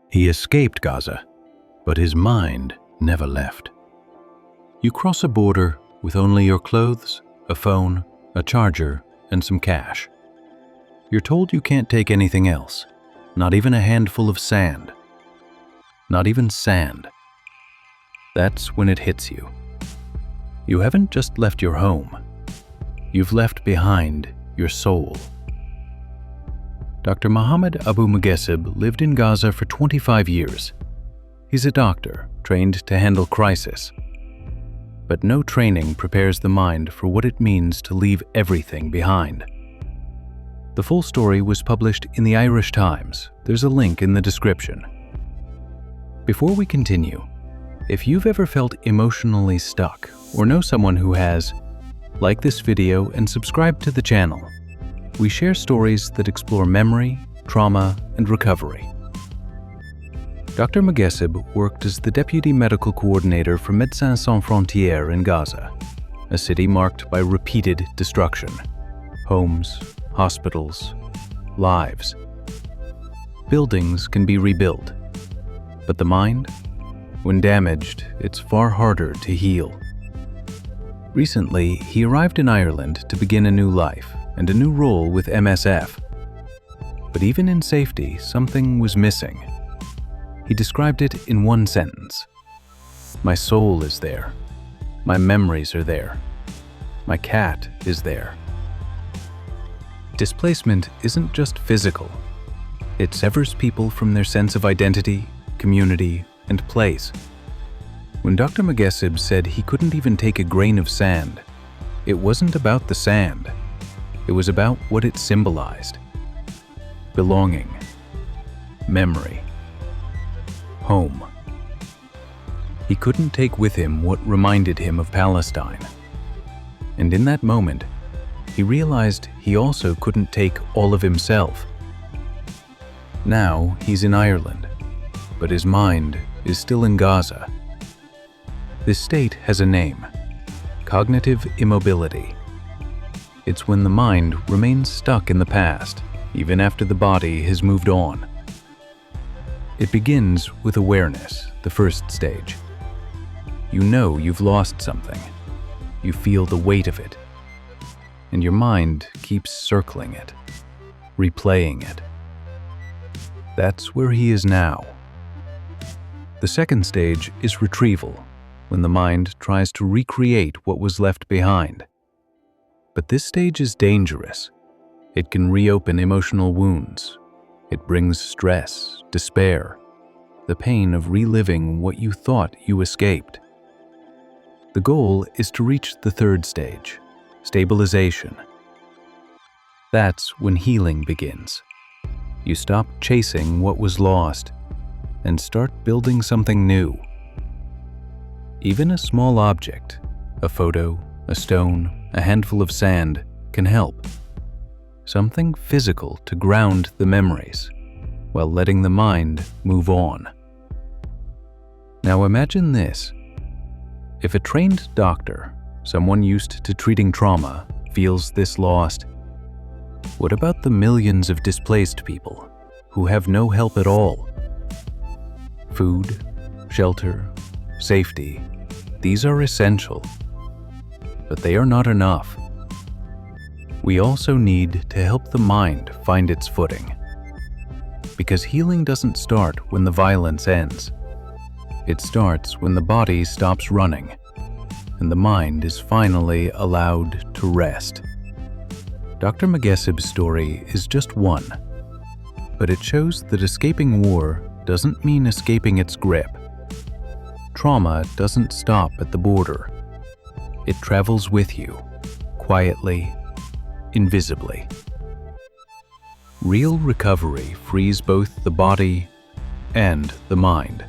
He escaped Gaza, but his mind never left. You cross a border with only your clothes, a phone, a charger, and some cash. You're told you can't take anything else, not even a handful of sand. Not even sand. That's when it hits you. You haven't just left your home. You've left behind your soul. Dr. Mohammed Abu Mughessib lived in Gaza for 25 years. He's a doctor trained to handle crisis. But no training prepares the mind for what it means to leave everything behind. The full story was published in the Irish Times. There's a link in the description. Before we continue, if you've ever felt emotionally stuck or know someone who has, like this video and subscribe to the channel. We share stories that explore memory, trauma, and recovery. Dr. Mughessib worked as the Deputy Medical Coordinator for Médecins Sans Frontières in Gaza, a city marked by repeated destruction. Homes, hospitals, lives. Buildings can be rebuilt, but the mind? When damaged, it's far harder to heal. Recently, he arrived in Ireland to begin a new life and a new role with MSF. But even in safety, something was missing. He described it in one sentence. My soul is there. My memories are there. My cat is there. Displacement isn't just physical. It severs people from their sense of identity, community, and place. When Dr. Mughessib said he couldn't even take a grain of sand, it wasn't about the sand. It was about what it symbolized. Belonging, memory, home. He couldn't take with him what reminded him of Palestine. And in that moment, he realized he also couldn't take all of himself. Now he's in Ireland, but his mind is still in Gaza. This state has a name: cognitive immobility. It's when the mind remains stuck in the past, even after the body has moved on. It begins with awareness, the first stage. You know you've lost something. You feel the weight of it. And your mind keeps circling it, replaying it. That's where he is now. The second stage is retrieval, when the mind tries to recreate what was left behind. But this stage is dangerous. It can reopen emotional wounds. It brings stress, despair, the pain of reliving what you thought you escaped. The goal is to reach the third stage, stabilization. That's when healing begins. You stop chasing what was lost and start building something new. Even a small object, a photo, a stone, a handful of sand, can help. Something physical to ground the memories, while letting the mind move on. Now imagine this. If a trained doctor, someone used to treating trauma, feels this lost, what about the millions of displaced people who have no help at all? Food, shelter, safety, these are essential, but they are not enough. We also need to help the mind find its footing. Because healing doesn't start when the violence ends. It starts when the body stops running and the mind is finally allowed to rest. Dr. Mughessib's story is just one, but it shows that escaping war doesn't mean escaping its grip. Trauma doesn't stop at the border. It travels with you, quietly, invisibly. Real recovery frees both the body and the mind.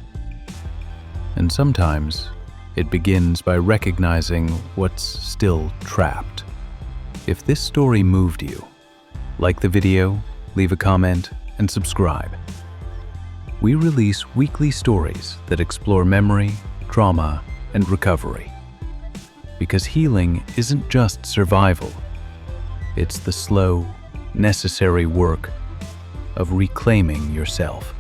And sometimes it begins by recognizing what's still trapped. If this story moved you, like the video, leave a comment, and subscribe. We release weekly stories that explore memory, trauma, and recovery. Because healing isn't just survival. It's the slow, necessary work of reclaiming yourself.